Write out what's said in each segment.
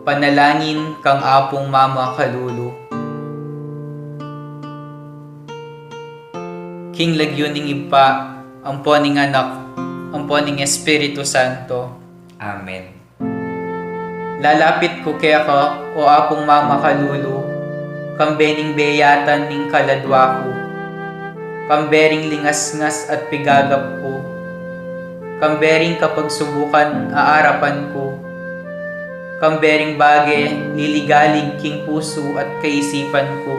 Panalangin kang Apong Mama Kalulu. King lagyuning ipa, amponing anak, amponing Espiritu Santo. Amen. Lalapit ko kaya ka, o Apong Mama Kalulu, kambening beyatan ning kaladwa ko, kambering lingasngas at pigagap ko, kambering kapag subukan aarapan ko, kambering bage, liligalig king puso at kaisipan ko.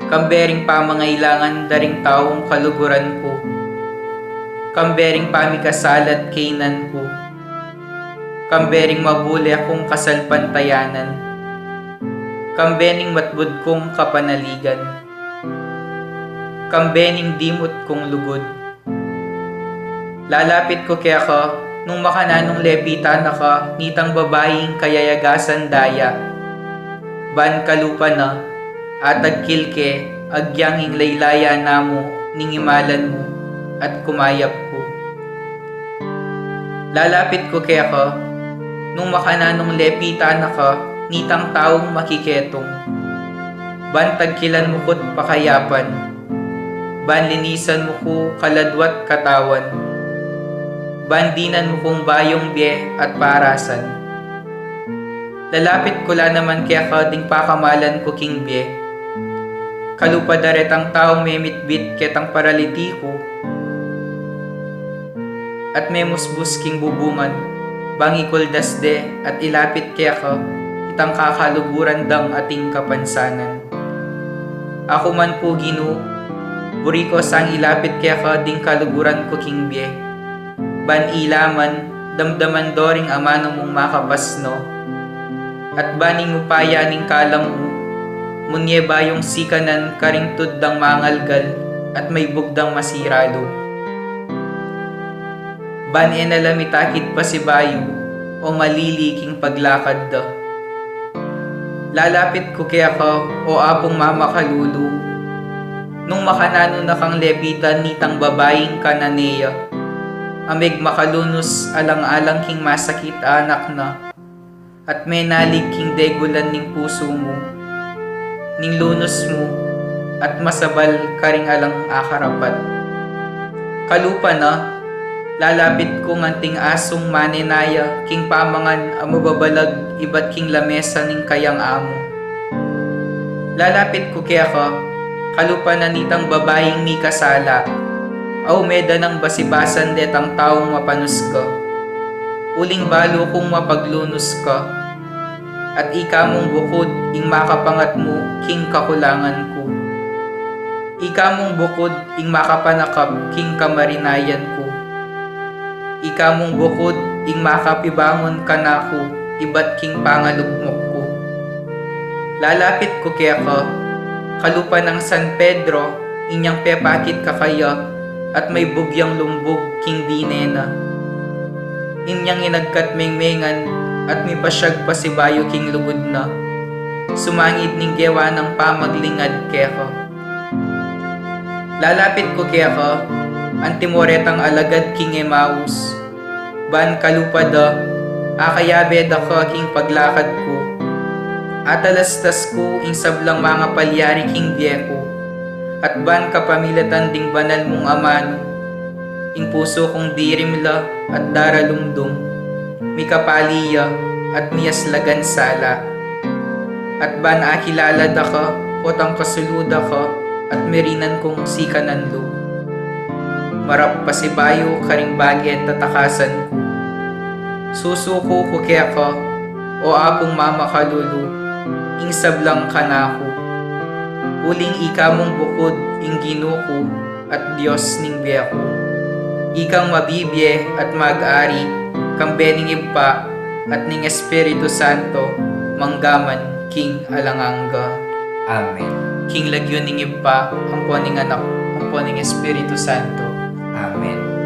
Kambering pamangailangan daring taong kaluguran ko. Kambering pamikasalat kainan ko. Kambering mabuli akong kasalpantayanan. Kambering matbud kong kapanaligan. Kambering dimot kong lugod. Lalapit ko kaya ka, nung makananong lepita na ka, nitang babaeng kayayagasan daya. Ban kalupa na, atag kilke, agyanging laylaya namo, ningimalan mo, at kumayap ko. Lalapit ko kaya ka, nung makananong lepita na ka, nitang taong makiketong. Ban tagkilan mo ko't pakayapan, ban linisan mo ko kaladwat katawan, bandinan mo kong bayong biye at parasan. Lalapit ko la naman kaya ka ding pakamalan ko king biye. Kalupadaret ang taong memitbit ketang paraliti ko, at memusbus king bubungan, bangikol dasde at ilapit kaya ka, itang kakaluguran dang ating kapansanan. Ako man po Ginoo, buri ko sang ilapit kaya ka ding kaluguran ko king biye. Ban ilaman, damdaman doring amano mong makapasno, at baning upaya ning kalam mo, munye bayong sikanan karing tuddang mangalgal, at may bugdang masiralo. Ban enalamitakid pa si bayo, o maliliking paglakad da. Lalapit ko kaya ka, o Apong Mama Kalulu, nung makanano na kang lepitan nitang babaeng kananeya, amig makalunos alang-alang king masakit anak na, at menalig king degulan ning puso mo, ning lunos mo, at masabal karing alang akarapat. Kalupa na, lalapit ko nganting asong manenaya, king pamangan amababalag ibat king lamesa ning kayang amo. Lalapit ko kaya ka, kalupa na nitang babaeng mi kasala, aw meda ng basibasan detang taong mapanus ka. Uling balo kong mapaglunos ka, at ika mong bukod ing makapangat mo king kakulangan ko. Ika mong bukod ing makapanakap king kamarinayan ko. Ika mong bukod ing makapibangon ka na ko, ibat king pangalugmok ko. Lalapit ko kaya ka, kalupa ng San Pedro, inyang pepakit kakaya, at may bugyang lumbog king dinena. Inyang inagkat mengmengan, at may pasyag pa si bayo king lugod na. Sumangid ning gewa ng pamaglingad kaya ka. Lalapit ko kaya ka, antimoretang alagad king Emmaus. Ban kalupada, akayabe da ka king paglakad ko. Atalastas ko ing sablang mga palyari king biyeko. At ban kapamilatan ding banal mong amano, ing puso kong dirimla at daralumdum, mi kapaliya at miyaslagan sala. At ban akilala da ka, potang kasuluda ka, at merinan kong sikanan lo. Marap pa si bayo karing bagay at tatakasan ko. Susuko ko kaya ka, o Apong Mama Kalulu, ing sablang kanako. Uling ika mong bukod ing Ginoo ko, at Diyos ning biyako. Ikang mabibiye at mag-ari, kambening ipa, at ning Espiritu Santo, manggaman king alangangga. Amen. King lagyon ning ipa, amponing anak, amponing Espiritu Santo. Amen.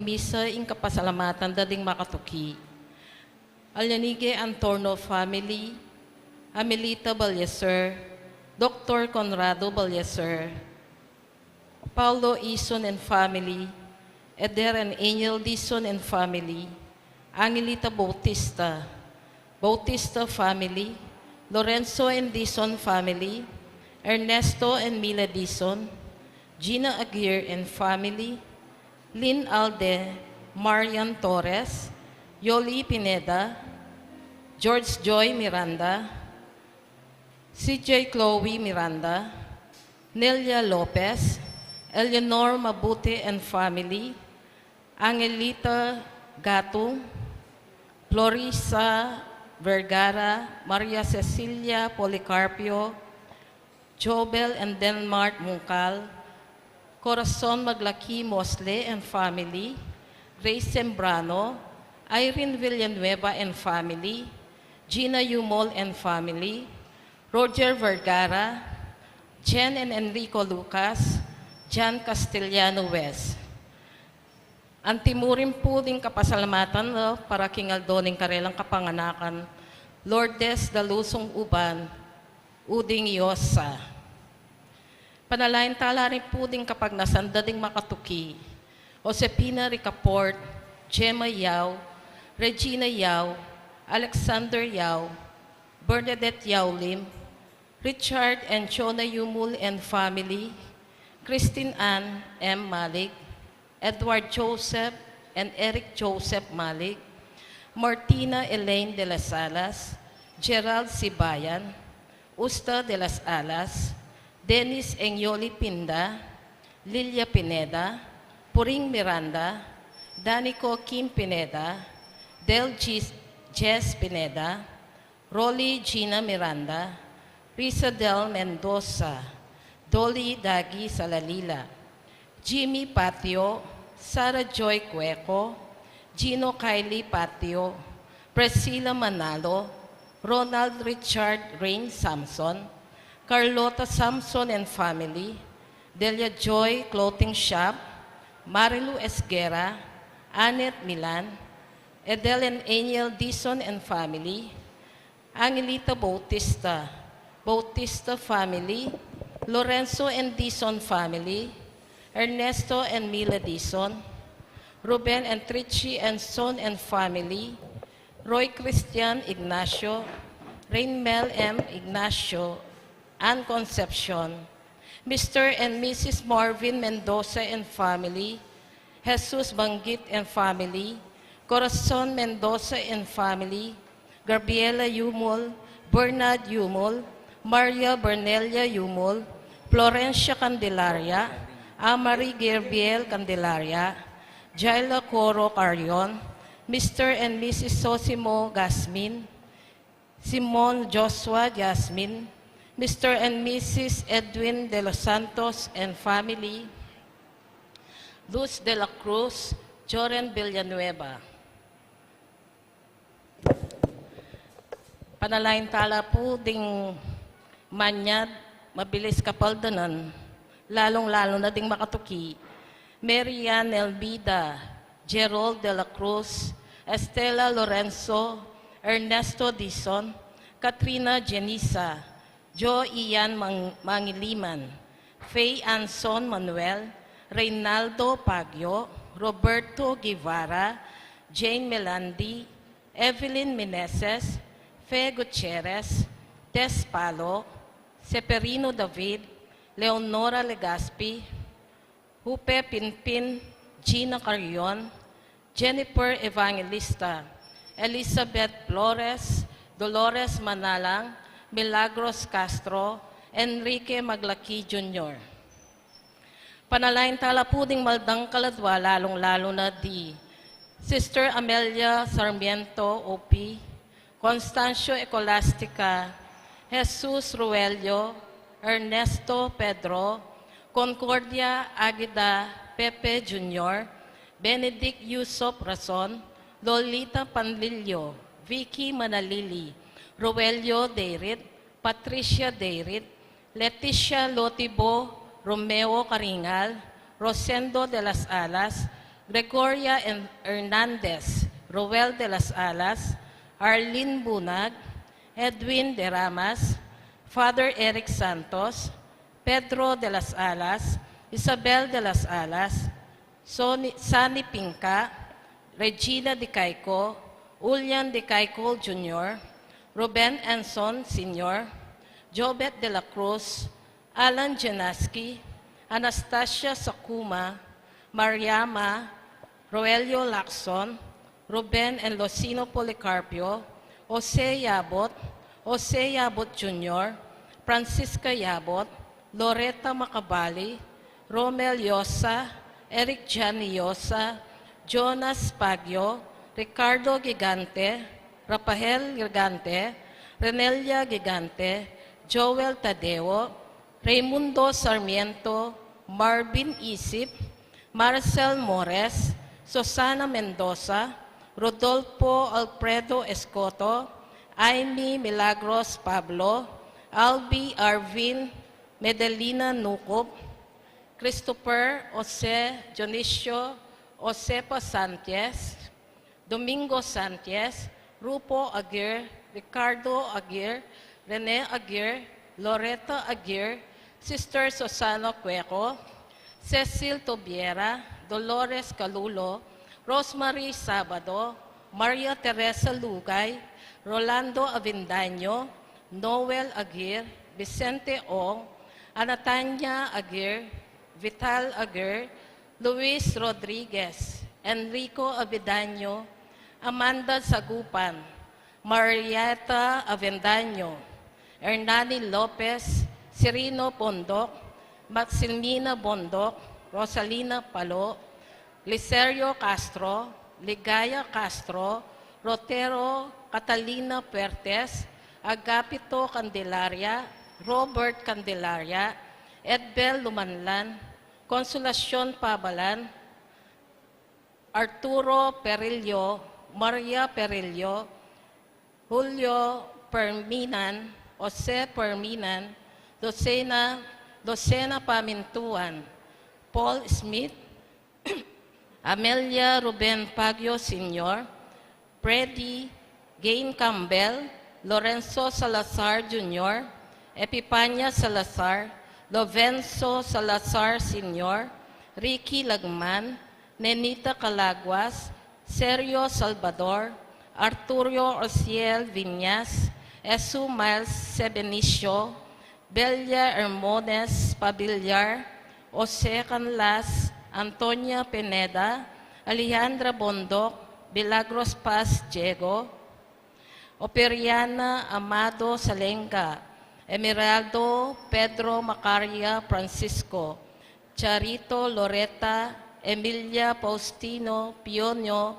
misa ing kapasalamatan dading makatuki. Alyanige Antorno family, Amelita Balyeser, Dr. Conrado Balyeser, Paulo Ison and family, Eder and Angel Dison and family, Angelita Bautista, Bautista family, Lorenzo and Dison family, Ernesto and Mila Dison, Gina Aguirre and family, Lynn Alde, Marian Torres, Yoli Pineda, George Joy Miranda, CJ Chloe Miranda, Nelia Lopez, Eleanor Mabuti and family, Angelita Gato, Florisa Vergara, Maria Cecilia Policarpio, Jobel and Denmark Mungkal, Corazon Maglaki Mosle and family, Grace Sembrano, Irene Villanueva and family, Gina Yumol and family, Roger Vergara, Jen and Enrico Lucas, Jan Castellano West. Antimurin po ding kapasalamatan para kingaldoning karelang kapanganakan, Lourdes Dalusong Uban, Uding Yosa. Panalain tala rin po ding kapag nasanda ding makatuki, Josepina Ricaport, Gemma Yao, Regina Yao, Alexander Yao, Bernadette Yao Lim, Richard and Chona Yumul and family, Christine Ann M. Malik, Edward Joseph and Eric Joseph Malik, Martina Elaine de las Alas, Gerald Sibayan, Usta de las Alas, Dennis Enyoli Pinda, Lilia Pineda, Puring Miranda, Danico Kim Pineda, Del Jess Pineda, Rolly Gina Miranda, Risa Del Mendoza, Dolly Dagi Salalila, Jimmy Patio, Sarah Joy Cueco, Gino Kylie Patio, Priscilla Manalo, Ronald Richard Rain Samson, Carlota Samson and family, Delia Joy Clothing Shop, Marilu Esguera, Annette Milan, Edel and Angel Dison and family, Angelita Bautista, Bautista family, Lorenzo and Dison family, Ernesto and Mila Dison, Ruben and Trichy and Son and family, Roy Christian Ignacio, Rainmel M. Ignacio, Ann Concepcion, Mr. and Mrs. Marvin Mendoza and family, Jesus Banggit and family, Corazon Mendoza and family, Gabriela Yumol, Bernard Yumol, Maria Bernelia Yumol, Florencia Candelaria, Amari Gabriel Candelaria, Jaila Coro Carion, Mr. and Mrs. Sosimo Gasmin, Simon Joshua Jasmine, Mr. and Mrs. Edwin de los Santos and family, Luz de la Cruz, Joren Villanueva. Panalain tala po ding manyad, mabilis kapaldanan, lalong-lalo na ding makatuki, Marian Elbida, Gerald de la Cruz, Estela Lorenzo, Ernesto Dison, Katrina Genisa, Jo Ian Mangiliman, Faye Anson Manuel, Reynaldo Pagyo, Roberto Guevara, Jane Melandi, Evelyn Meneses, Fe Gutierrez, Tess Palo, Seperino David, Leonora Legaspi, Hupe Pinpin, Gina Carion, Jennifer Evangelista, Elizabeth Flores, Dolores Manalang, Milagros Castro, Enrique Maglaki Jr. Panalain tala po ding maldang kaladwa, lalong-lalo na di Sister Amelia Sarmiento, OP, Constancio Ecolastica, Jesus Ruelio, Ernesto Pedro, Concordia Aguida Pepe Jr., Benedict Yusop Rason, Lolita Panlilio, Vicky Manalili, Roelio Deirit, Patricia Deirit, Leticia Lotibo, Romeo Caringal, Rosendo de las Alas, Gregoria Hernandez, Roel de las Alas, Arlene Bunag, Edwin de Ramas, Father Eric Santos, Pedro de las Alas, Isabel de las Alas, Sani Pinca, Regina de Caico, Ulian de Caico Jr., Ruben Anson Sr., Jobet de la Cruz, Alan Janaski, Anastasia Sakuma, Mariama, Roelio Lacson, Ruben and Lucino Policarpio, Jose Yabot Jr., Francisca Yabot, Loretta Macabali, Romel Yosa, Eric Gianni Yosa, Jonas Pagio, Ricardo Gigante, Rafael Gigante, Renelia Gigante, Joel Tadeo, Raimundo Sarmiento, Marvin Isip, Marcel Mores, Susana Mendoza, Rodolfo Alfredo Escoto, Amy Milagros Pablo, Albi Arvin Medelina Nucob, Christopher Jose Dionisio Josepa Sanchez, Domingo Sanchez, Rupo Aguirre, Ricardo Aguirre, Rene Aguirre, Loretta Aguirre, Sister Susana Cueco, Cecil Tobiera, Dolores Calulo, Rosemary Sabado, Maria Teresa Lugay, Rolando Avendaño, Noel Aguirre, Vicente Ong, Anatanya Aguirre, Vital Aguirre, Luis Rodriguez, Enrico Avendaño, Amanda Sagupan, Marieta Avendaño, Hernani Lopez, Cirino Bondok, Maximina Bondok, Rosalina Palo, Licerio Castro, Ligaya Castro, Rotero Catalina Pertes, Agapito Candelaria, Robert Candelaria, Edbel Lumanlan, Consolacion Pabalan, Arturo Perillo, Maria Perillo, Julio Perminan, Jose Perminan, Docena Pamintuan, Paul Smith, Amelia Ruben Pagio Sr., Freddy Gain Campbell, Lorenzo Salazar Jr., Epipania Salazar, Lovenzo Salazar Sr., Ricky Lagman, Nenita Calaguas, Sergio Salvador, Arturo Ociel Viñas, Esu Miles Sebenicio, Belia Hermones Pabillar, Jose Canlas, Antonia Pineda, Alejandra Bondok, Milagros Paz Diego, Operiana Amado Salenga, Emeraldo Pedro Macaria Francisco, Charito Loretta, Emilia Faustino Pionio,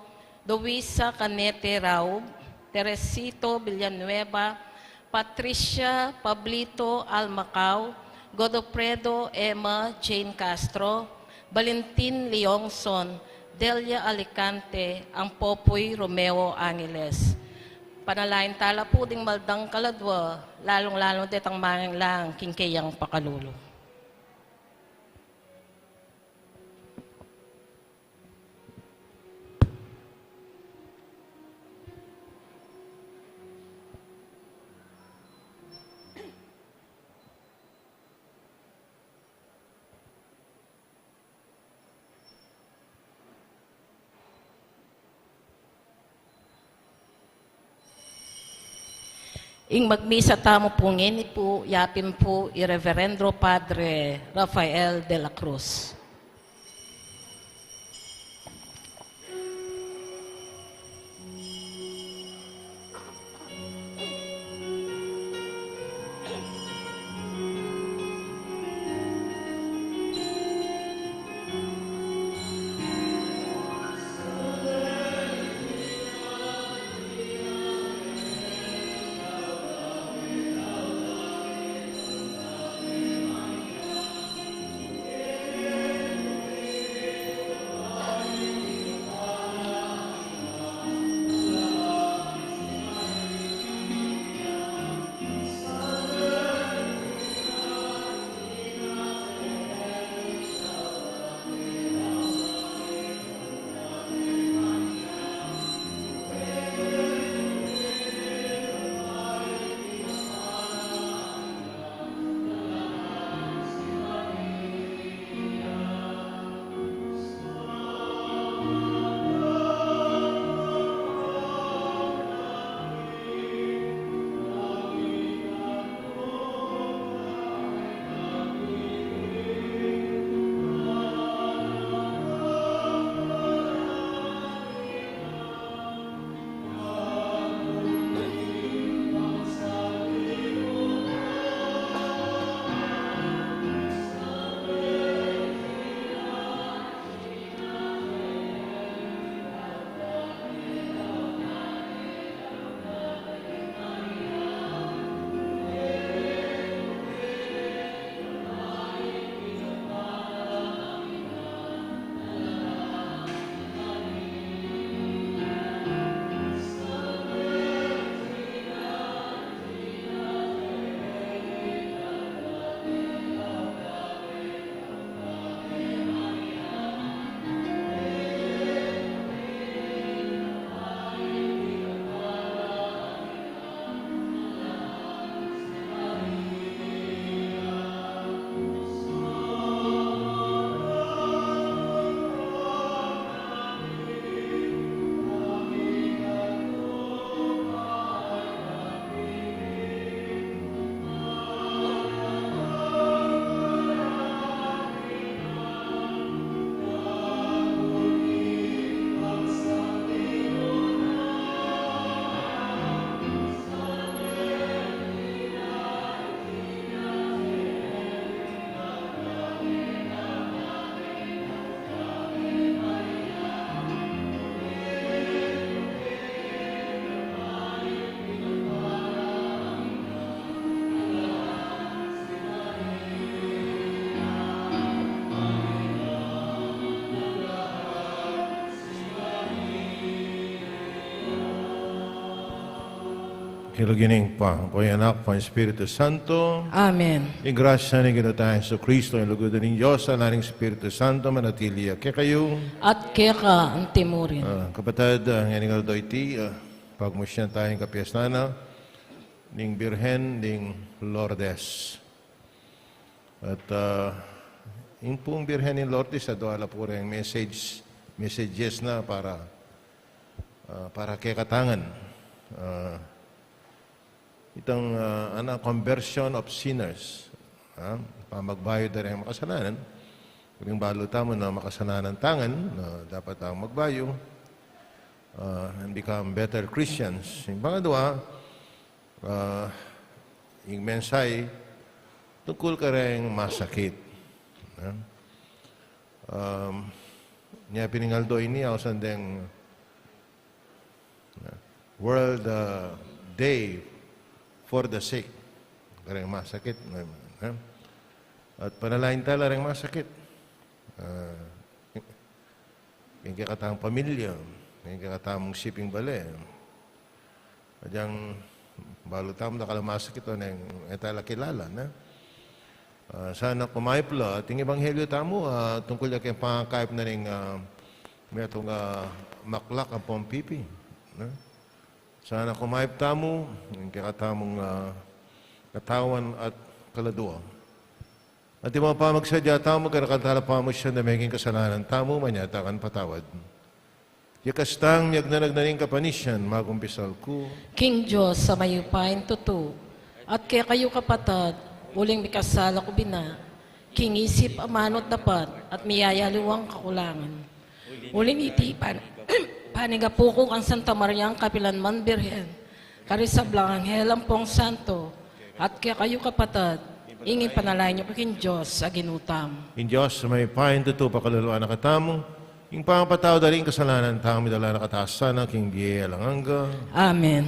Luisa Canete Raub, Teresito Villanueva, Patricia Pablito Almacao, Godofredo Emma Jane Castro, Valentin Leongson, Delia Alicante, ang Popoy Romeo Angeles. Panalain tala po ding maldang kaladwa, lalong-lalong detang manging lang, kingkayang pakalulo. Ing magmisa tamo po ngini po, yapin po, Irreverendo Padre Rafael de la Cruz. Kilugining pa, po anak, po Espiritu Santo, Amen. igrasya ni Ginatayan sa Kristo, ang lugudan ng Diyos, ang ating Espiritu Santo, manatili kaya kayo. At kaya ka ang timurin. Kapatid, ang yaningal do iti, pagmusyan tayong kapiasnana, ning Birhen, ning Lourdes. At yung pong Birhen ning Lourdes, adwala po rin messages na para kay katangan. Itong conversion of sinners. Pamagbayo na rin ang makasalanan. Kung baluta mo na makasalanan tangan, dapat ang magbayo and become better Christians. Yung pangadwa, yung mensahe, tungkol ka rin masakit. Niya piningaldo ini ako sandeng World Day for the sick. Karang masakit. At panalain tala rin masakit. Yung kakatang pamilya, yung kakatang shipping bale. At yung balutam na kalamasakit ito na yung etala kilala. Sana kumaipla. At yung ebanghelyo tamo, tungkol yung pangakaip na rin may itong maklak ang pompipi. Sana kumaip tamo, yung kakatamong katawan at kaladua. At yung mga pamagsadya tamo, karakantala pa mo siya na maging kasalanan tamo, manyatakan patawad. Yakastang miyagnalag na rin kapanisyan, magumpisal ko. King Diyos sa mayupain tutu. At kaya kayo kapatid, uling mikasala ko bina. King isip amanot dapat at miyayaliwang kakulangan. Uling itipan. Panigapuko ang Santa Maria ang Kapilanman Birhen, Karisablang Anghel ang Pong Santo, at kaya kayo kapatid, ingin panalain niyo king Diyos sa ginutam. In Diyos, may pahin tuto pakaluluan na katamo, yung pangapataw daling kasalanan, tamo dala na kataasan ng king Biyaya lang hangga. Amen.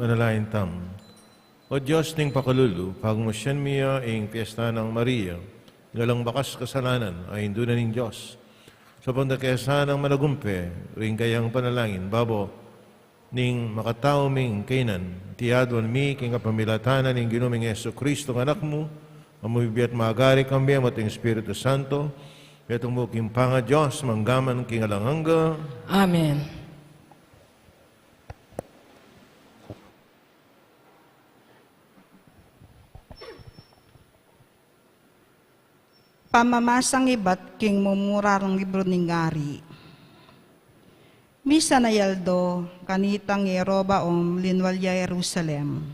manalain tam. O Diyos ning pakalulu, pagmusyan miya ing piyesta ng Maria, ngalang bakas kasalanan ay indunan ning Diyos. Sa pagdakesa ng managumpe, ring kayang panalangin, babo, ning makatao ming kainan, tiyadwan mi king kapamilatanan ning ginuming Yesu Kristo ng anak mo, amubibiyat maagari kami at ing Espiritu Santo, petong mo king panga Diyos, manggaman king alanganga. Amen. Pamamasang ibat king mumurarang libro ning ngari. Misa na yaldo, kanitang Yerobaom, linwalya Jerusalem.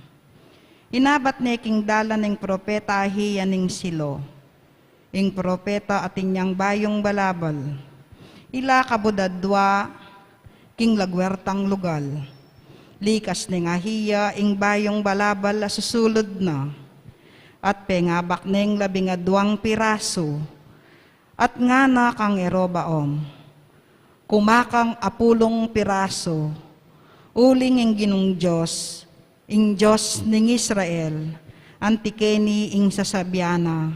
Inabat ne king dala ning propeta ahiya ning silo. Ing propeta ating niyang bayong balabal. Ila kabudadwa, king lagwertang lugal. Likas ning ahiya, ing bayong balabal susulod na. At pengabak ning 12 piraso, at nga na kang Yerobaom, kumakang 10 piraso, uling ing ginong Diyos, ing Diyos ning Israel, antikeni ing sasabyana,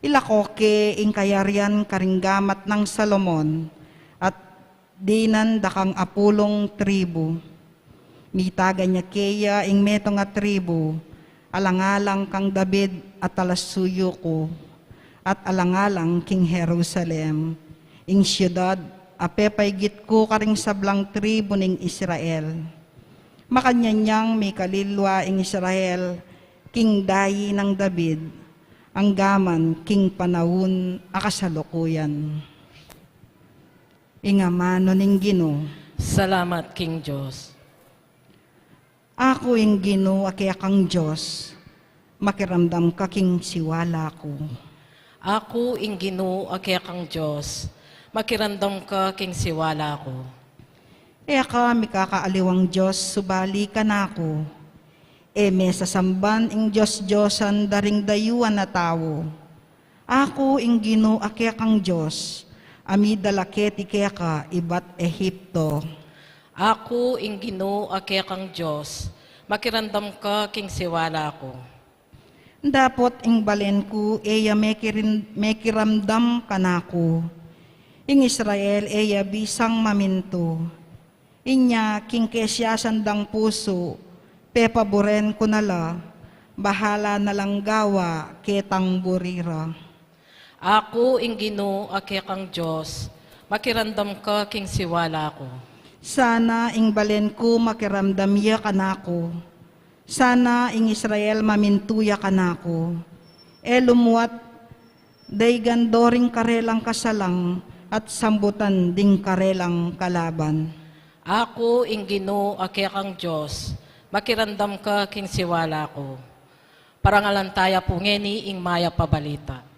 ilakoke ing kayarian karinggamat ng Salomon, at dinan dakang 10 tribu, mitaga niya keya ing metong a tribu, alangalang kang David at alasuyo ko, at alangalang king Jerusalem, ing siyudad, apepaygit ko karing sablang tribu ning Israel. Makanyanyang may kalilwa ing Israel, king dayi ng David, ang gaman king panahon akasalukuyan. Ingamano ning Ginoo. Salamat, King Diyos. Ako ing Ginoo kaya kang Diyos, makiramdam ka king siwala ko. Ako ing Ginoo kaya kang Diyos, makirandam ka king siwala ko. E kami kakaaliwang Diyos, subali ka na ako. E may sasamban ing Diyos-Diyosan daring dayuan na tao. Ako ing Ginoo kaya kang Diyos, amidalaketi kaya ka ibat Ehipto. Ako ing Ginoo kaya kang Diyos, makirandam ka king siwala ko. Dapot ing balen ko, eya mekiramdam kanako. Ing Israel, eya bisang maminto. Inya, king kesyasan dang puso, pepaboren ko nala, bahala na lang gawa, ketang burira. Ako ing Ginoo kaya kang Diyos, makirandam ka king siwala ko. Sana ing balen ko makiramdam ya kanako. Sana ing Israel mamintuya kanako. E lumuat, day gandoring karelang kasalang at sambutan ding karelang kalaban. Ako ing Ginoo kaya kang Diyos, makirandam ka king siwala ko. Parangalantaya po ngeni ing maya pabalita.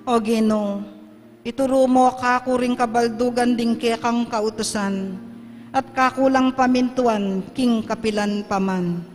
O Ginoo, ituro mo kakuring kabaldugan ding kekang kautusan, at kakulang pamintuan king kapilan paman.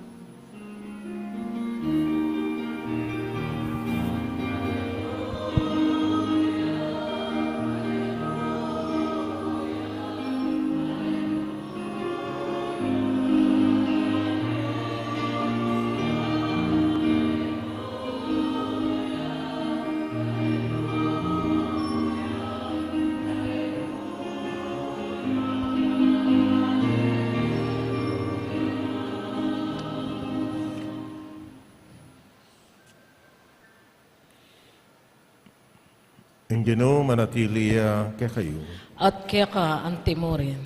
Ang Ginoo manatili kay kayo. At kaya ka ang timurin.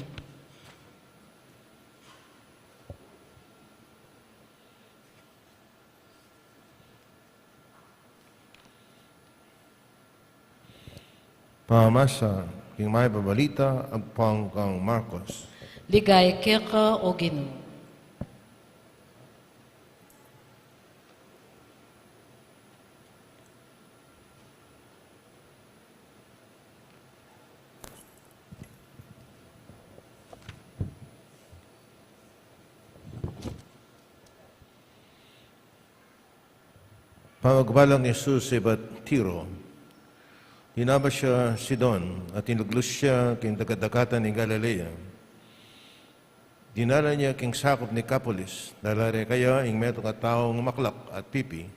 Pamasa king may babalita at pang kang Marcos. Ligay keka o Ginoo. Pamagbalang ni Jesus sa iba't Tiro, hinaba siya Sidon at inuglus siya king dagadagatan ni Galilea. Dinala niya king sakop ni Capolis, dalare kaya ing metong at taong maklak at pipi,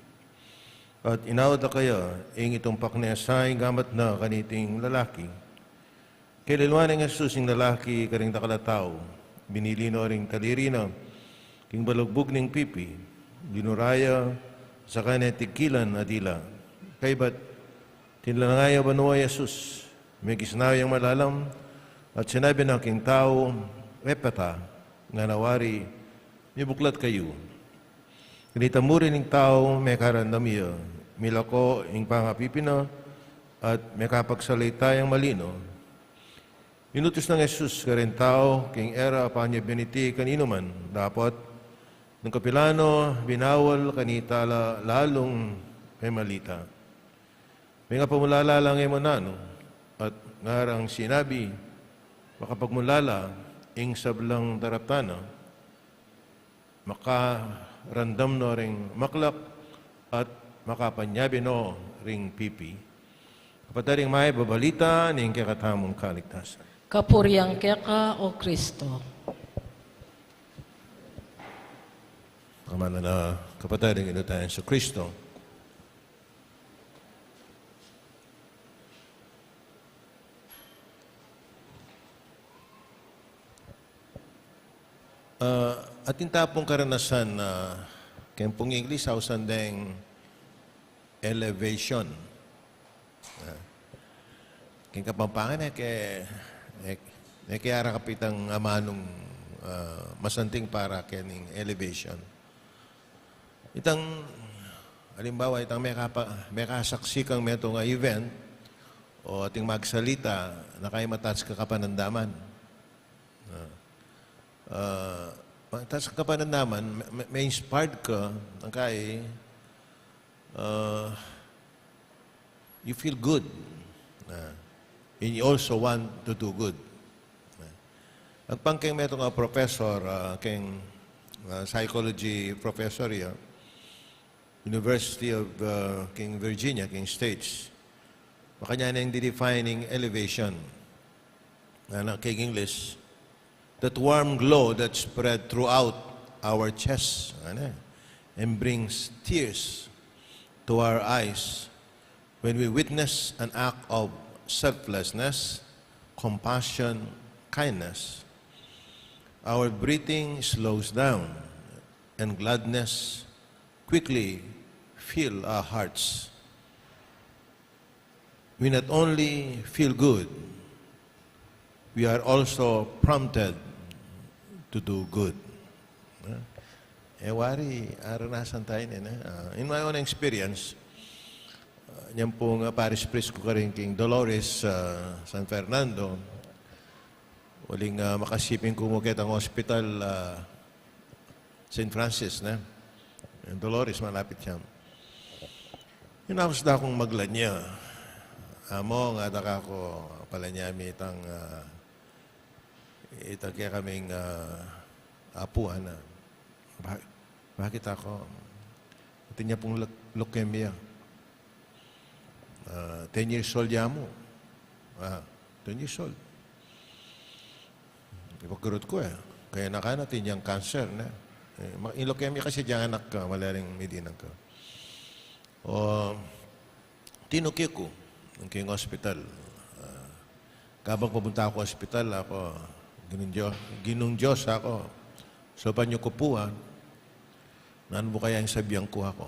at inawad na kaya ing itumpak niya sa gamat na kaniting lalaki. Kailanwan ng Jesus ing lalaki karing dakalataw, binilino ring kalirina, king balugbog ning pipi, dinuraya sa kanya tikilan adila. Kay ba't tinlanangaya banuwa Jesus, may kisnawang malalam, at sinabi ng king tao, Epata, nga nawari, mibuklat kayo. Kinita mo rin ng tao, may karandamiya, milako ing pangapipina, at may kapagsalita yung malino. Inutos ng Jesus ka rin tao, king era pa niya biniti kanino man, dapat ng kapilano, binawal kanita lalong may malita. May nga pamulala lang ay manano, at ngarang sinabi, makapagmulala, ing sablang daraptana, makarandam no ring maklak, at makapanyabi no ring pipi. Kapataring may babalita, ning kakatamong kaligtasan. Kapuriang keka o Kristo. Kamala na kapataring inutayan sa Kristo. Ating tapong karanasan na kempong English hausan deng elevation. King kapampangan kaya kapitang amanong masanting para kening elevation. Itang, halimbawa, itang may kasaksi kang meto nga event o ating magsalita na kayo matats ka kapanandaman. Matats ka kapanandaman, may inspired ka ng kay you feel good. And you also want to do good. Ang pangking meto nga professor, king psychology professor yan, University of King Virginia, King States. Makanya na yung defining elevation. King English, that warm glow that spread throughout our chest and brings tears to our eyes when we witness an act of selflessness, compassion, kindness. Our breathing slows down and gladness quickly fill our hearts. We not only feel good, we are also prompted to do good. Wari, aranasan tayo nila. In my own experience, yan pong parish priest ko karing King Dolores San Fernando, waling makasipin kumukit ang hospital St. Francis na. Dolores, malapit siya. Hinapos na akong maglanya. Amo, nga taka ko pala niya itang kaya kaming apuan na. Bakit ako? Ito niya pong leukemia. 10 years old niya mo. 10 years old. Ipagkurot ko Kaya natin niyang cancer na. Yung leukemia kasi diyan anak ka, malaring medinang ka. O, tinuki ko ng king hospital. Kabang pupunta ako hospital, ako, ginong Diyos ako. So, panyo ko po, naan mo kaya yung sabiyang ko ako?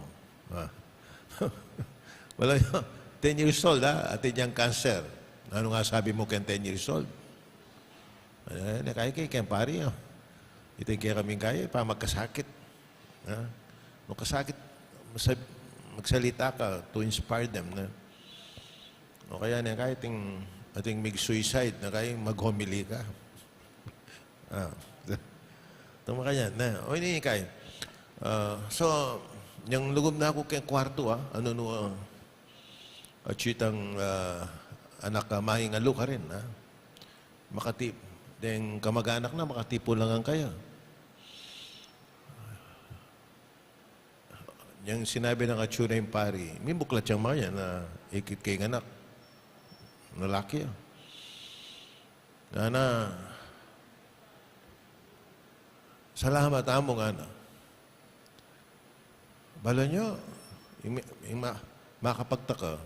Wala yun. 10 years old, atin niyang cancer. Ano nga sabi mo kaya 10 years old? Kaya kaya pari, ito kaya kaming kaya, pa magkasakit. Magkasakit, magsalita ka to inspire them. O kaya na kahit ating mig-suicide na kayo mag-homily ka. Tama ka yan. O ini kayo. So, yung lugom na ako kay kwarto, ano no, chitang anak ka, mahingalu ka rin, makatip. Then kamag-anak na, makatipo lang ang kaya. Yung sinabi ng atsura yung pari, may buklat siyang mga yan na ikit kay anak. Lalaki yan. Gana, salamat among ana. Bala nyo, yung makapagtaka,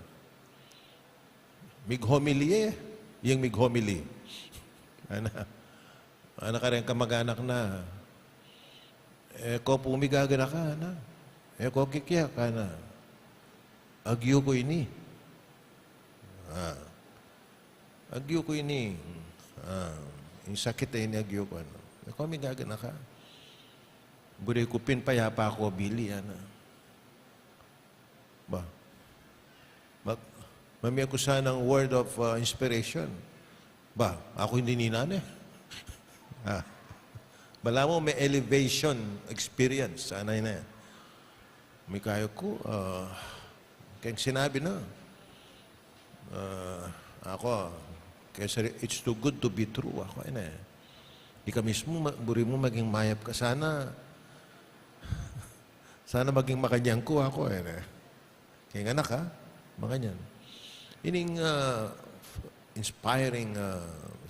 mig-homily yung mig-homily. Ana ka rin kamag-anak na, ko pumigagana ka na, ko kikya ka na, agyo ko ini. Agyo ko ini. Yung sakit ay ini agyo ko. Ko migagana ka. Buday ko pinpayapa ako, Billy, ba? Mami ako sanang word of inspiration. Ba, ako hindi ninane. Bala mo, may elevation experience. Sana na yan. May kayo ko, kaya sinabi na, ako, kaya it's too good to be true. Ako, di ka mismo, buri mo maging mayap ka. Sana maging makanyang ko ako. Kaya anak ha, makanyan. Ining inspiring,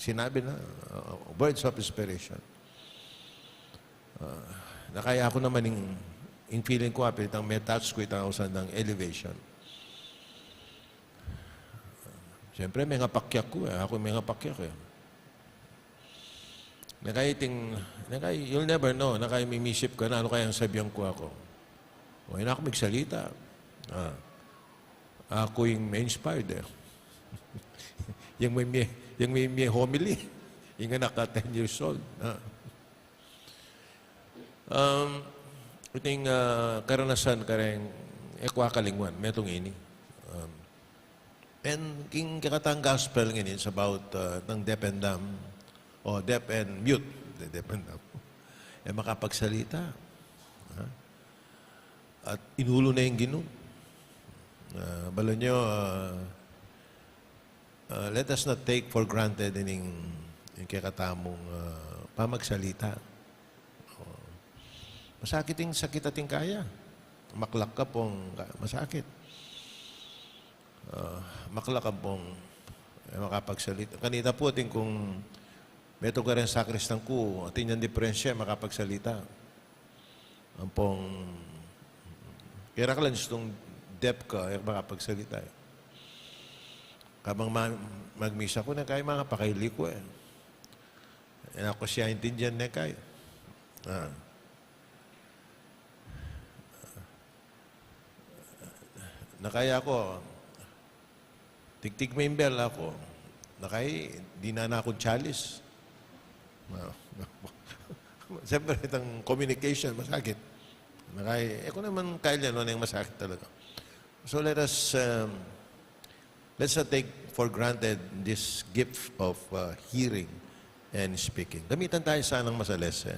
sinabi na, words of inspiration. Nakaya ako naman yung feeling ko, itang may touch ko itang usan ng elevation. Siyempre, may nga pakyak ko Ako may nga pakyak you'll never know, mimisip ka na, ano kayang sabihan ko ako. O, na ako magsalita. Ako yung may inspired yung may homily. Yung anak ka 10 years old. Ito yung karanasan ka rin, ekwa kalingwan, metong ini. And king kakatang gospel ngayon is about ng deaf and dumb, o deaf and mute. Deaf and dumb. Makapagsalita. At inulo na yung Ginoo. Balo nyo, let us not take for granted yung kakatamong pamagsalita. Masakit yung sakit ating kaya. Maklak ka pong masakit. Maklak ka pong makapagsalita. Kanita po ating kung meto ka rin sakristan ko, ating yung diferensya makapagsalita. Ang pong kaya ka lang itong deaf ka, makapagsalita. Kabang magmisa ko na kayo mga pakaili ko ako siya intindihan na kayo. Nakaya ako, tigtig may bell ako, nakaya, di na akong chalice. Siyempre, itang communication, masakit. Nakaya, ko naman kaya yan, yung masakit talaga. So let's not take for granted this gift of hearing and speaking. Gamitan tayo sanang masales.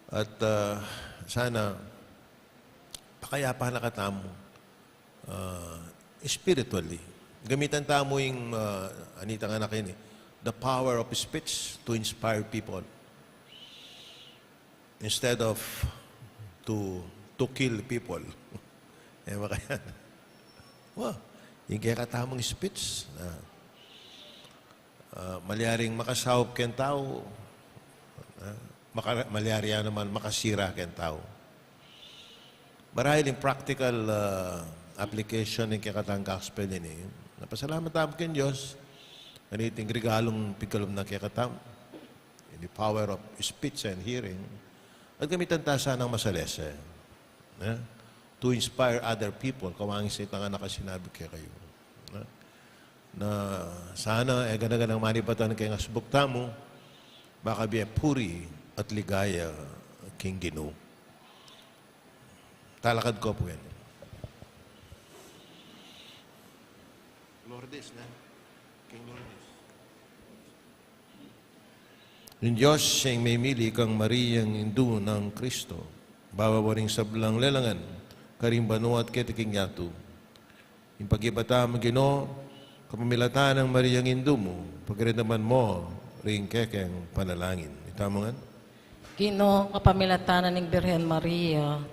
At sana, pakayapahan na katamo spiritually. Gamitan tayo yung, anitang anak yun the power of speech to inspire people. Instead of to kill people. Makayan. Wow. Yung kaya katamang speech. Malyaring makasahop ken tao. Malyari naman makasira ken tao. Marahil yung practical application ng kakatang gospel ini. Napasalamat tayo ken Diyos. Ganiting regalong pikalom na kakatam. The power of speech and hearing. At gamitan tayo sanang masales. To inspire other people. Kawangin sa itang anak sinabi kayo. Na sana, ganaganang manipatan kayo nga subukta mo, baka biya puri at ligaya king Ginoo. Talakad ko po yan. Lourdes na. Yung Diyos siyang may mili kang Mariyang Indu ng Kristo, bawawaring sablang lelangan, karimbano at ketiking yatu. Yung pag-ibata mo Ginoo, kapamilatan ng Mariyang Indu mo, pagrindaman mo, ring kekeng panalangin. Itamongan? Ginoo, kapamilatanan ng Birhen Maria,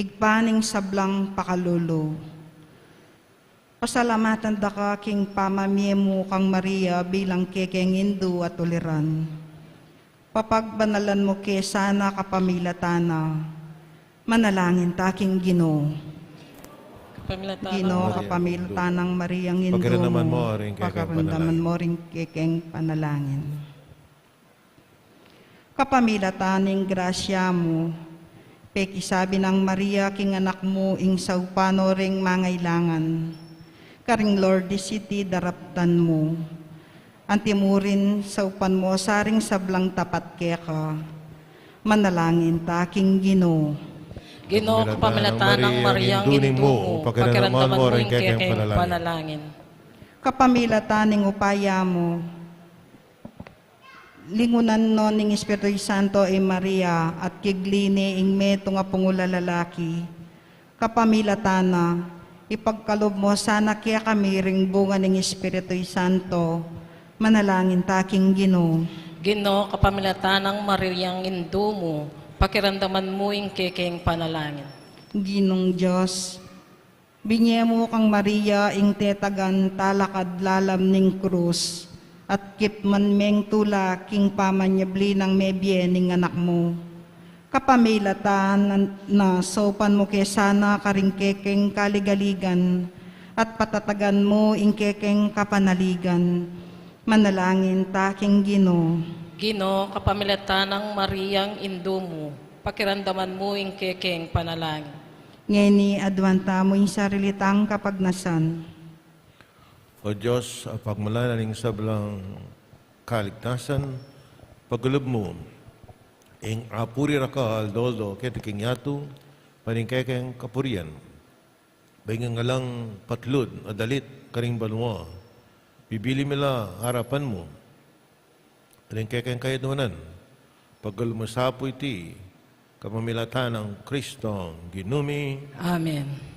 igpaning sablang pakalulu. Pasalamatan da ka king pamamiemo kang Maria bilang kekeng Indu at uliran. Papagbanalan mo ke sana kapamilatana. Manalangin taking Ginoo. kapamilatanan Ginoo Maria, kapamilatanang Mariang Indu Pagkaramdaman mo, ring kekeng pagkaramdaman mo ring kekeng panalangin. Kapamilataning grasya mo, peki sabi ng Maria king anak mo ing saupano ring mangailangan. Karing Lord di City daraptan mo. Antimurin saupan mo saring sablang tapat keka. Manalangin taking Ginoo. Ginoo, kapamilatanan ng Mariang Indunin Indu mo, pagkaramdaman mo, ring kekeng panalangin. panalangin. Kapamilataning upaya mo, lingunan no ning Espiritu Santo e Maria at kiglini ing meto nga pungula lalaki. Kapamilatana, ipagkalob mo sana kaya kami ring bunga ning Espiritu Santo, manalangin taking Ginoo. Ginoo, kapamilatanan ng Mariang Indu mo, pakiramdaman mo ing kekeng panalangin. Ginong Diyos, binye mo kang Maria ing tetagan talakad lalam ning krus, at kitman meng tula king pamanyabli ng mebye ning anak mo. Kapamilatan na sopan mo kesana karing kekeng kaligaligan, at patatagan mo ing kekeng kapanaligan. Manalangin taking Ginoo. Ginoo, kapamilatanan ng Mariang Indu mo, pakiramdaman mo ing kekeng panalangin. Ngeni adwanta mo ing sarilitang kapagnasan. O Diyos, pagmulanan ng sablang kaligtasan, pagulub mo, ing apuri raka aldoldo ketiking yatu, paningkekeng kapurian, baingang ngalang patlud, adalit, karing banwa, bibili mila harapan mo, paningkekeng kayaduanan, pagulub mo sapo iti, kapamilatan ng Kristo, ginumi, Amen.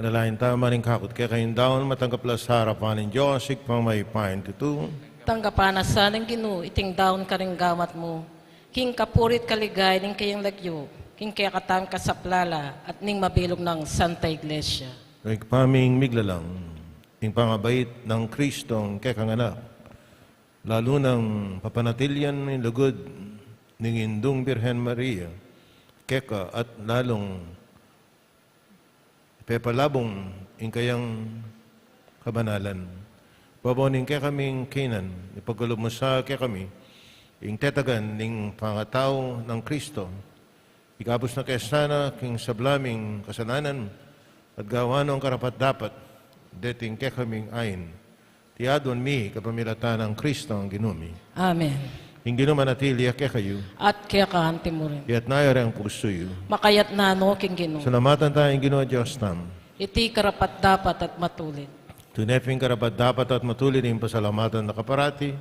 Nalain tama rin kakot kaya kayong daon matanggap la sa harapan ng Diyos, ikpang may pain tutu. Tanggapana sa ng Ginoo, iting daon ka ring gawat mo. King kapurit kaligay ning kayang lagyo, king kaya katang kasaplala at ning mabilog ng Santa Iglesia. Ikpaming miglalang, ing pangabait ng Kristong kaya kang anak. Lalo ng papanatilyan ng lugod ng Indung Birhen Maria, keka at lalong pepalabong ing kayang kabanalan. Babonin kaya kaming kinan, ipagkulob mo sa kaya kami, ing tetagan ning pangataw ng Kristo. Ikabos na kaya sana king sablaming kasalanan at gawa ng karapat dapat, deting kaya kaming ayin. Tiadon mi kapamilatan ng Kristo ang ginumi. Amen. Ing ginumanatili kaya kayo, At kaya kahanti mo rin. iat nayari ang pusoyo. Makayat na no king Ginoo. Salamatan tayong Ginoo Diyos tam. Iti karapat dapat at matulid. Tuneping karapat dapat at matulid ng pasalamatan na kaparati,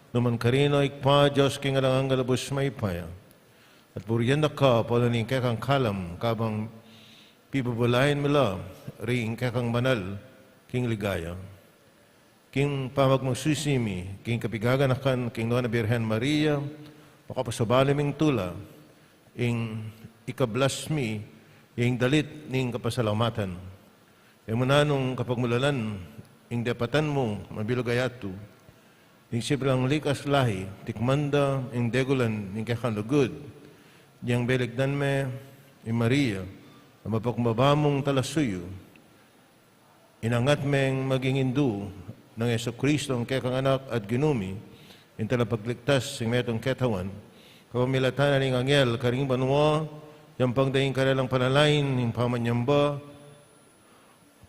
numan karino ikpa Diyos king alangang galabos may paya. At puriyan na ka, palaning kekang kalam, kabang pibubulahin mula, ring kekang banal, king ligaya. King pamagmagsusimi, king kapigaganakan, king Nona Birhen Maria, makapasabaliming tula, ing ikablasmi, ing dalit ning kapasalamatan. E muna nung kapagmulalan, ing depatan mo, mabilugayatu, ing siblang likas lahi, tikmanda, ing degulan, ing kakanlugod, diyang beligdan me, ing Maria, ang mapagmabamong talasuyo, inangat meng maging indu, ng Yeso Kristo ang kekang anak at ginumi, in talapagligtas sing metong ketawan, kapamilatan na ning anghel, karing banwa, yung pangdaing kanilang panalain, yung pamanyamba,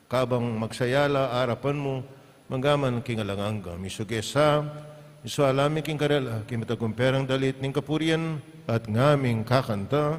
kabang magsayala, arapan mo, manggaman king alanganga, misugesa, iso alami king karela, kimitagumperang dalit ning kapurian, at ngaming kakanta,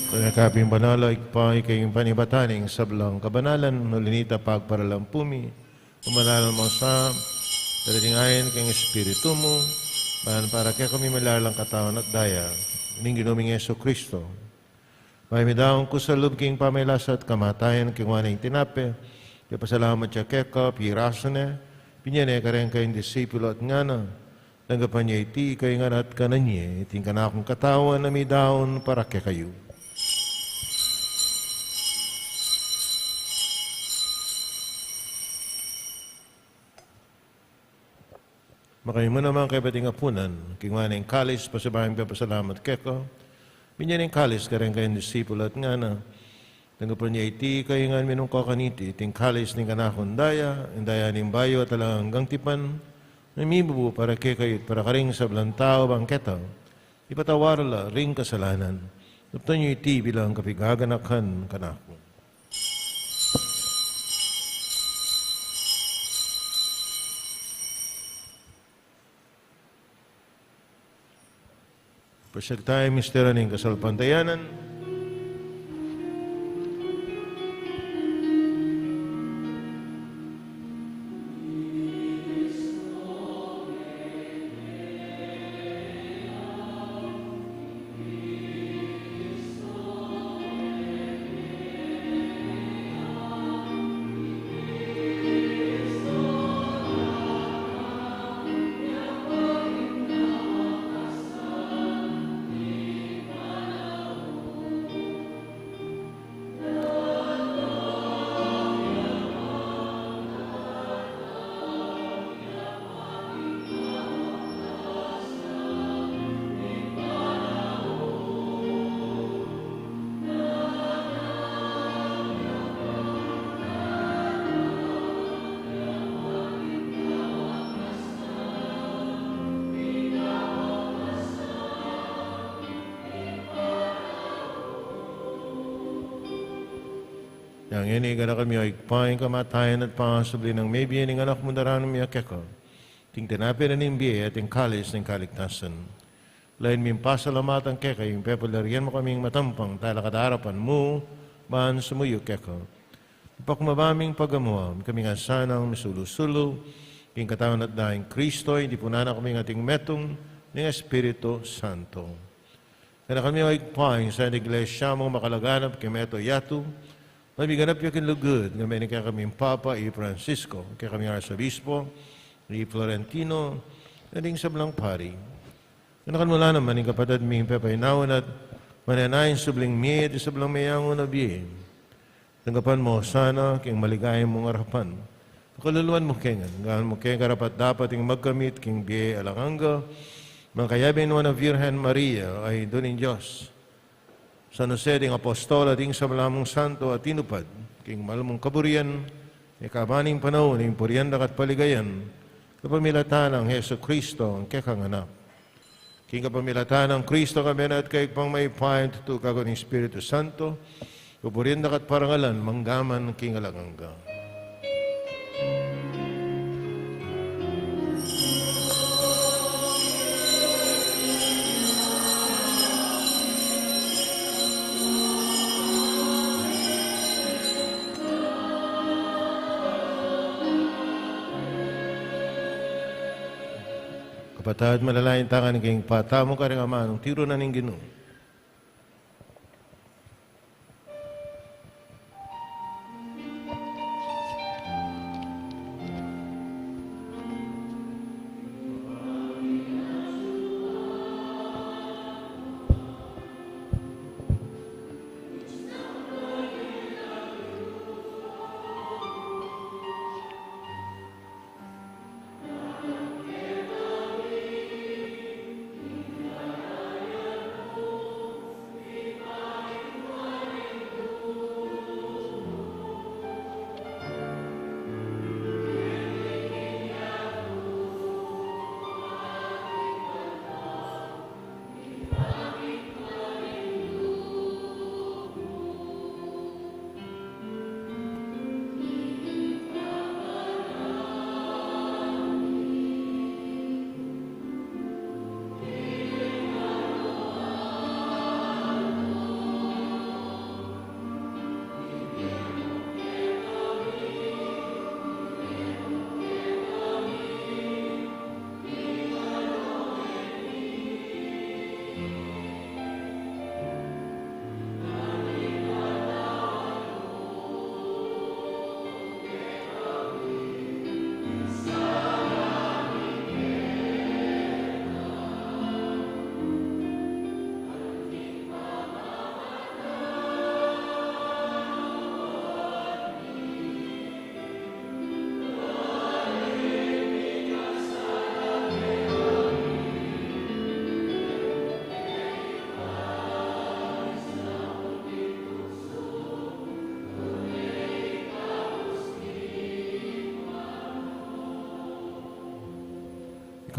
Pagkakaping banala, ikpa, ikayong panibataning sablang kabanalan, nulinita pagparalampumi, umanalan mo sa talatingayan kang Espiritu mo, para kaya kami malalang katawan at daya, ining ginuming Yeso Kristo. May midawang ko sa loob king pamelasa at kamatayan king waning tinape, kaya pasalamat siya keka, piraso na, pinyane ka rin kayong disipulo at ngana, nagapan niya iti, kayo nga at kananye, iting kanakong katawan na midawon para kaya kayo. Makayo mo naman kay bating apunan, kingwaning kalis, pasabahin pa pasalamat keko. Binyaning kalis, karen kayong disipulo at nga na. Tanggapon niya iti, kayo nga minong kakaniti, iting kalis ning kanakon daya, indaya ning bayo at alang hanggang tipan, namibubu para kayo, para karing sa blantao bangketaw. Ipatawarala ring kasalanan. Tapos niyo iti bilang kapigaganakan kanakon. Pasag tayo, mistera ng kasalpantayanan. Yang ini kada kami ay paing kamatayan at pangasubli ng may biyan ng anak mo darano mi akeko. Ting tinapi na ning biya at ting kalis ng kaligtasan. Lain min pasalamatan keka yung pepularian mo kaming matampang tala kadarapan mo man sumuyo keko. Ipakmabaming pagamuam kaming asanang misulusulo king katawan at daing Kristo hindi po na kaming ating metong ng Espiritu Santo. Kaya kami ay paing sa iglesia mong makalaganap kay Meto Yatu, mabiganap yakin lugod nga may kaya kaming Papa i Francisco, kaya kami Arzobispo, i Florentino, na ding sablang pari. Kanakan mula naman yung kapatid ming pepaynawan at mananayin subling miye at sablang mayangon na biye. Tanggapan mo sana king maligayang mong arapan. Kaluluan mo kengan, gaan mo keng karapat dapat yung magkamit king biye alanganga, Mangkayabin mo na Virgen Maria ay doon in Diyos. Sa naseding apostol at ing sa malamong santo at tinupad, king malamong kaburian, ikabaning panahon, ing purianda at paligayan, kapamilatan ng Heso Kristo ang kekanganak. King kapamilatan ng Kristo kami na at kay pang may payan tutukago ng Espiritu Santo, kapurianda at parangalan, manggaman king alanganga. Kapatid, malalayan tangan king patamo ka rin ama, nung tiro na ning Ginoo.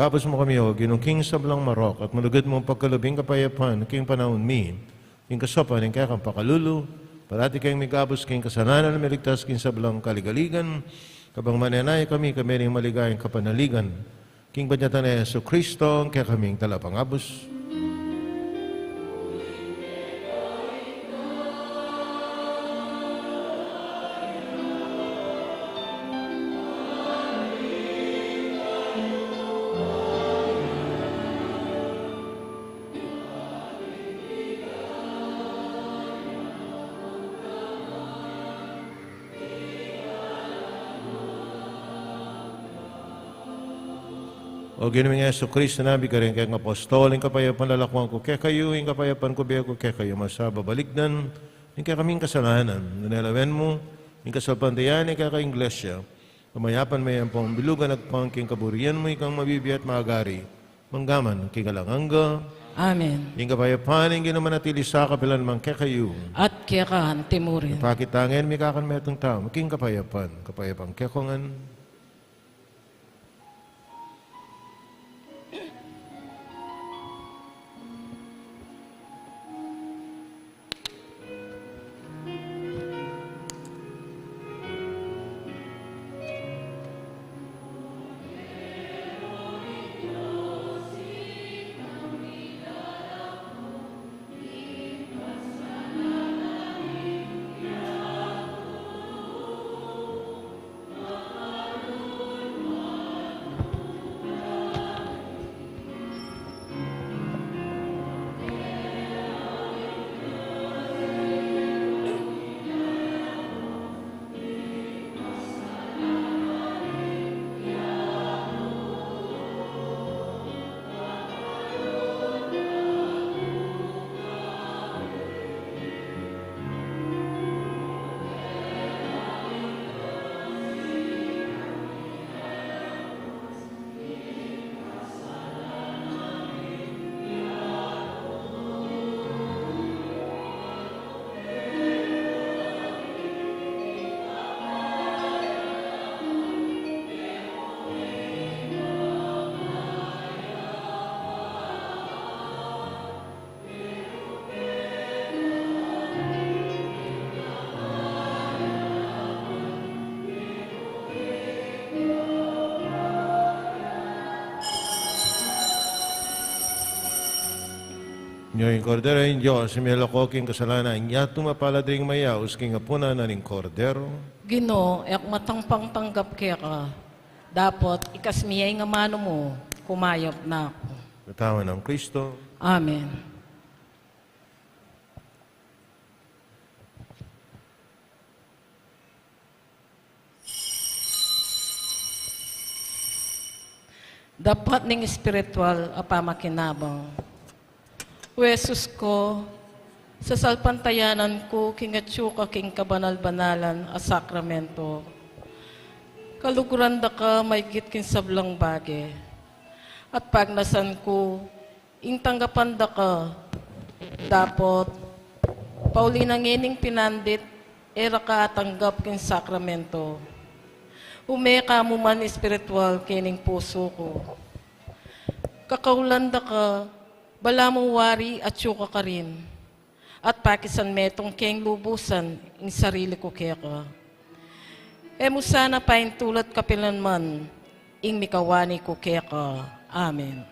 Kapos mo kami o, ginong king sablang marok, at malugad mong pagkalubing kapayapan, king panahon mi, king kasopan, king kakang pakalulu, parati kayong migabos, king kasananan, miligtas, king sablang kaligaligan, kabang mananay kami ring maligayang kapanaligan, king banyatan na Yesu Kristo, kaya kaming talapangabos. O ginaming Yesu Kristo nabi ka rin kayang apostol, yung kapayapan lalakwang ko kaya kayo, yung kapayapan ko biya ko kaya kayo masababaligdan, yung kaya kaming kasalanan, nanalawen mo, yung kasalpantayan, yung kaya kayong iglesia, kamayapan may ang pong bilugan at pangking kaburian mo, ikang mabibiyat maagari, manggaman, kingalanganga, Amen. yung kapayapan, yung ginamanatili sa kapilan mang kaya kayo, At kaya kahan timurin. pakitangin, may kakan metong tao, making kapayapan, kapayapan kaya kongan, Nyo yung kordero yung Diyos, simelo ko king kasalanan, ya tumapaladring mayaus, king apuna na ning kordero. Gino, ek matangpang tanggap kaya ka. Dapat ikasmiyay nga mano mo, kumayap na ako. Katawan ng Kristo. Amen. Dapat ning espiritual apamakinabang. Huwesus ko, sa salpantayanan ko, kingatsuka king kabanal-banalan a sakramento. Kaluguran da ka, may kin sablang bage. At pagnasan ko, ing tanggapan da ka, dapat, pauli nang ining pinandit, era ka tanggap kin sakramento. Umeka mo man espiritual kining puso ko. Kakaulan da ka, bala mo wari at syuka ka rin. At pakisan metong keng lubusan, ing sarili ko kaya ka. E mo sana pain tulad kapilanman, ing mikawani ko kaya ka. Amen.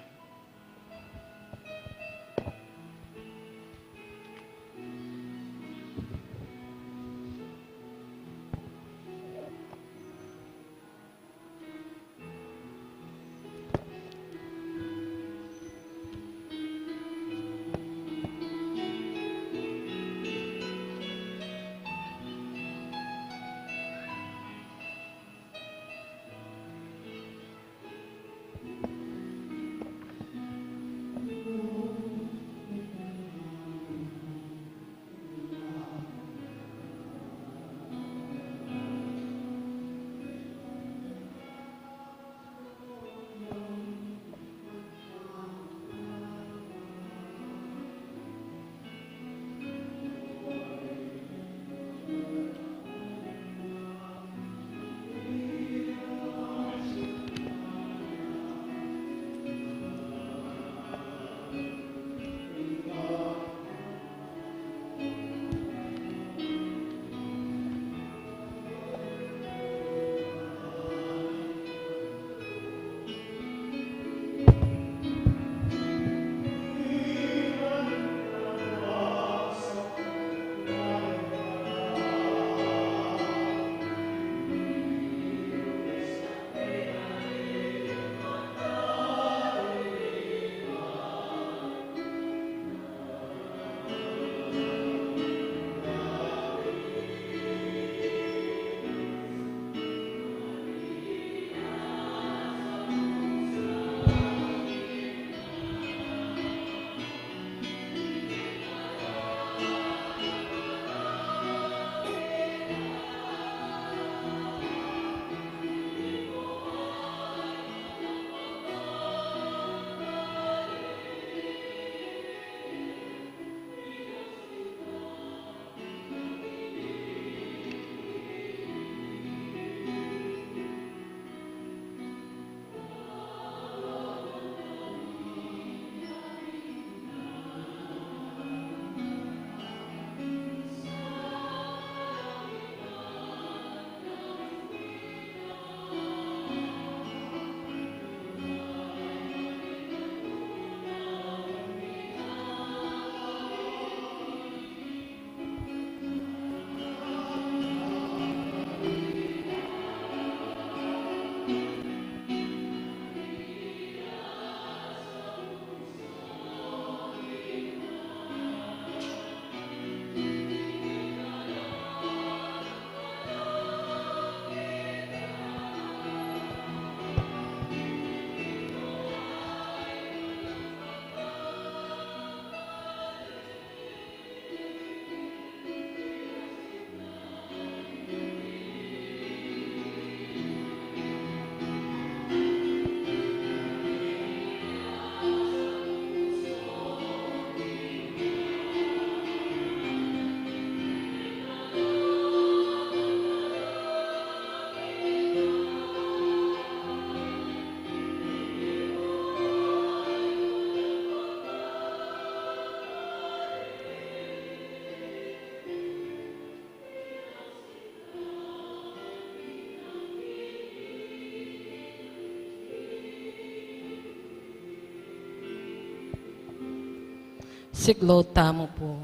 Siglo tamo po.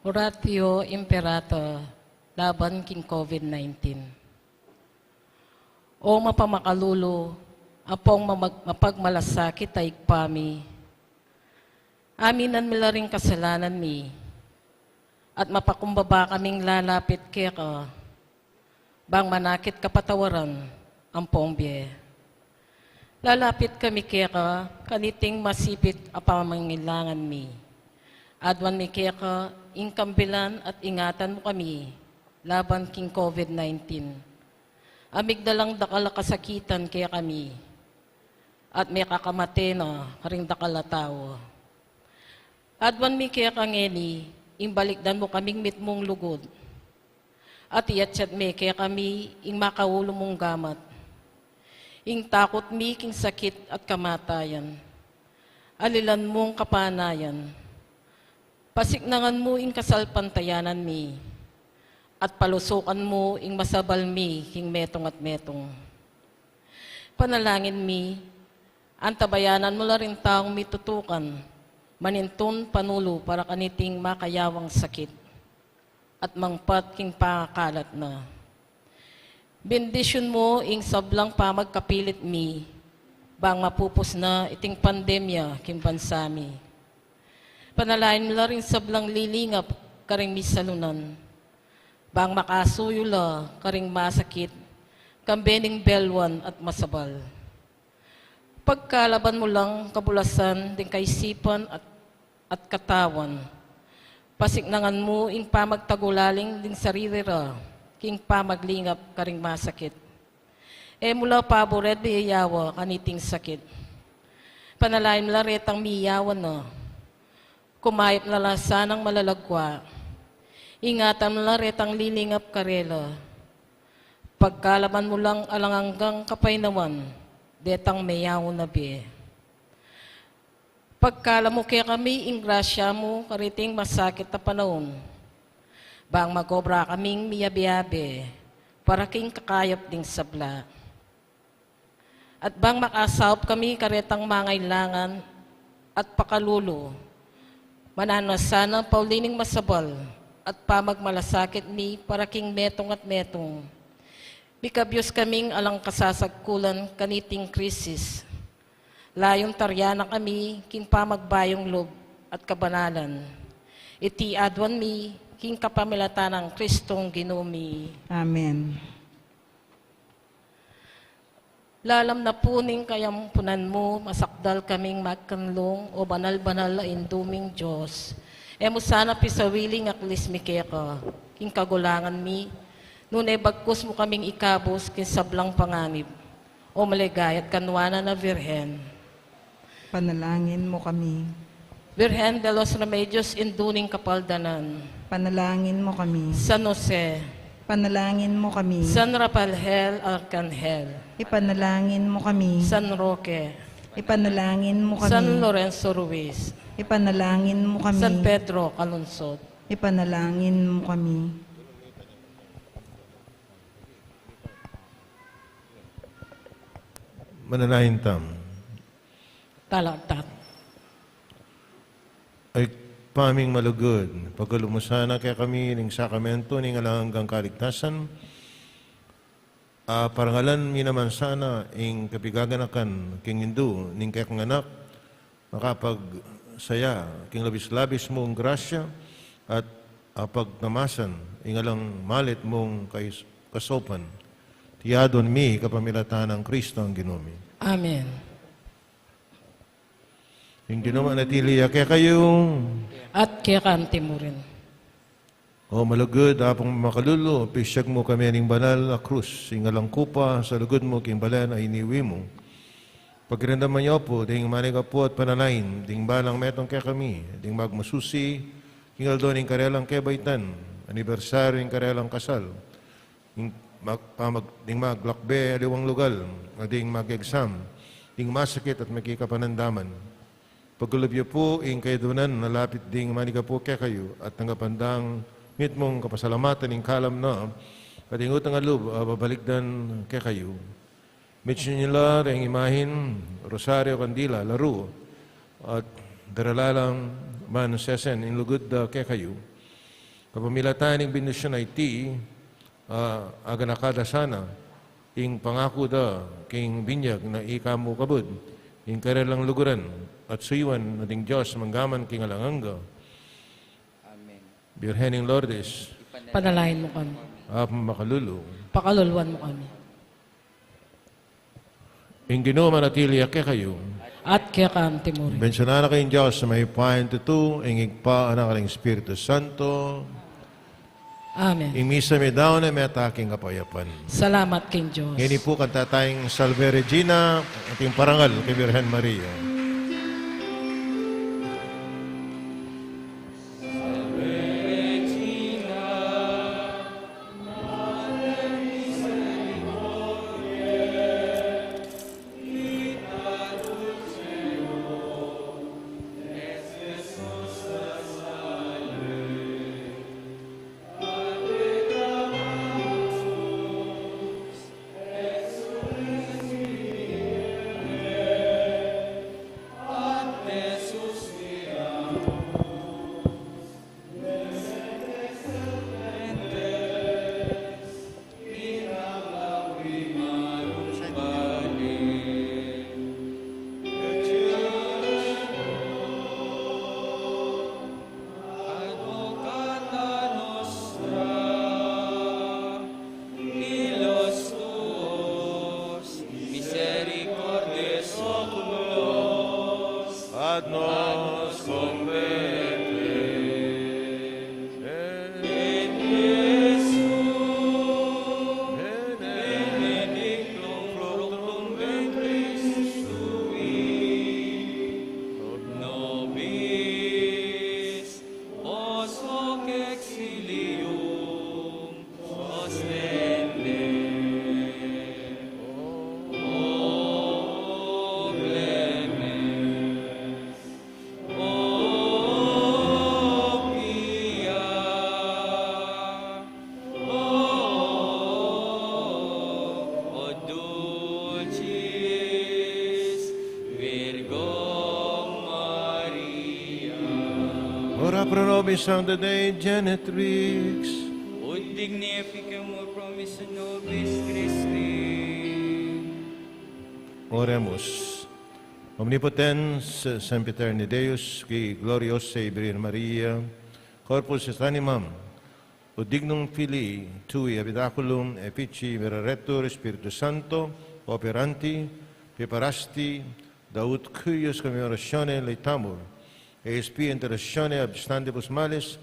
Oratio Imperator, laban king COVID-19. O mapamakalulo, apong mapagmalasakit ay pami. Aminan mila rin kasalanan mi, at mapakumbaba kaming lalapit kaya ka, bang manakit kapatawaran ang pongbiye. Lalapit kami kaya ka, kaniting masipit apamangailangan mi. Adwan mi kaya ka, ingkambilan at ingatan mo kami, laban king COVID-19. Amig na lang dakala kasakitan kaya kami, at may kakamate na karing dakala tao. Adwan mi kaya ka ngeni, imbalikdan mo kaming mitmong lugod, at iyatsad mi kaya kami, ing makaulo mong gamat. Ing takot mi king sakit at kamatayan, alilan mong kapanayan, pasiknangan mo ing kasalpantayanan mi, at palusukan mo ing masabal mi king metong at metong. Panalangin mi, antabayanan mo la rin taong mitutukan, manintun panulo para kaniting makayawang sakit, at mangpat king pangakalat na. Bendisyon mo ing sablang pamagkapilit mi, bang mapupos na iting pandemya king bansami. Panalain mo la rin sablang lilingap karing misalunan, bang makasuyula karing masakit, kambening belwan at masabal. Pagkalaban mo lang kabulasan din kaisipan at katawan, pasiknangan mo ing pamagtagulaling din saririra, king pamaglingap karing masakit. E mula paboret biyayawa kaniting sakit. Panalain mo la retang miyawan na, kumayip na lasanang malalagwa, ingatan mo la retang lilingap karela, pagkalaban mo lang alanganggang kapainawan, detang mayawon na biye. Pagkala mo kaya kami, ing grasya mo, kariting masakit na panahon, bang magobra kaming miyabiyabe, para king kakayap ding sabla. At bang makasawap kami karetang mangailangan at pakalulo, mananasana paulining masabal, at pamagmalasakit mi para king metong at metong. Bikabyos kaming alang kasasagkulan kaniting krisis. Layong taryana kami, king pamagbayong lob at kabanalan. Iti adwan mi, king kapamilatan ng Kristong Ginumi. Amen. Lalam na puning kayampunan mo, masakdal kaming magkanlong o banal-banal na induming Diyos. Emo sana pisawiling aklis mi kaya ka, king kagulangan mi, nunay bagkus mo kaming ikabos kin sablang panganib, o maligay at kanwana na Virhen. Panalangin mo kami. Virhen de los Remedios induning kapaldanan. Panalangin mo kami. San Jose, Panalangin mo kami. San Rafael Arcangel, Ipanalangin mo kami. San Roque, Ipanalangin mo kami. San Lorenzo Ruiz, Ipanalangin mo kami. San Pedro Calunsod, Ipanalangin mo kami. Mananahin tam. Talantat. Ay paming malugod, pagkalumusana kaya kami ng sakamento ng alanggang kaligtasan, parangalan mi naman sana ing kapigaganakan king Hindu ning kaya kong anak, makapagsaya king labis-labis mong grasya at pagtamasan ing alang malit mong kasopan. Tiyadon mi kapamilatan ng Kristo ang Ginumi. Amen. Yung Ginuma natiliya kaya kayong At kaya kanti mo rin. o malugod, apong makalulo, pisyag mo kami aning banal na krus, ingalang kupa, sa lugod mo, king balan ay iniwi mo. Pagkirandaman niyo po, ding maniga po at pananain, ding balang metong kaya kami, ding magmasusi, king aldoning karelang kebaitan, anibersaryo ing karelang kasal, ding maglakbe aliwang lugal, ding mag-exam, ding masakit at makikapanandaman. Pagkulubyo po, ing kaidunan, nalapit ding maniga po kaya kayo, at nangapandang mit mong kapasalamatan ing kalam na, katingot ang alub, babalikdan kaya kayo. Mitsin nila ring imahin, rosaryo, kandila, laro, at Daralalang man sesen in lugod ke kayo. Kapamilatan ng bendisyon ay ti, aganakada sana, ing pangako da, king binyag na ikamu kabud, ing karelang luguran, at suywan na ding Diyos manggaman king alanganga. Amen. Birhening Lourdes, Panalahin mo kami. makalulu. Pakaluluan mo kami. Ing Ginoo manatili ke kayo. At kaya kam Timuri. Bensyonan na kayong Diyos sa may pahin tutu, ing igpa anak kaling Espiritu Santo, Amen. ing misa may daw na may ataking kapayapan. Salamat King Diyos. Ngayon po kanta tayong Salve Regina, ating parangal kay Virgen Maria. Ad nos convete, et Jesum benedictum fructum ventris tui, nobis os hoc exilium ostende. O clemens, O pia, O dulcis Virgo Maria, ora pro nobis Sancta Dei Genetrix, ut dignificamur promissa nobis Christi. oremus. Omnipotens, sempiterni Deus, qui gloriose Virgin Maria, corpus est animam, ut dignum filii tui habitaculum epici vereretur Spiritus Santo, operanti, preparasti, daut cuius commemoratione leitamur, e spi interessione abstantibus males,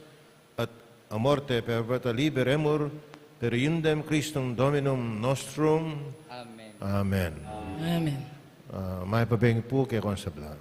at a morte perpetua liberemur, per iundem Christum Dominum nostrum. Amen. Amen. Amen. May pabeng po kay Konsabla.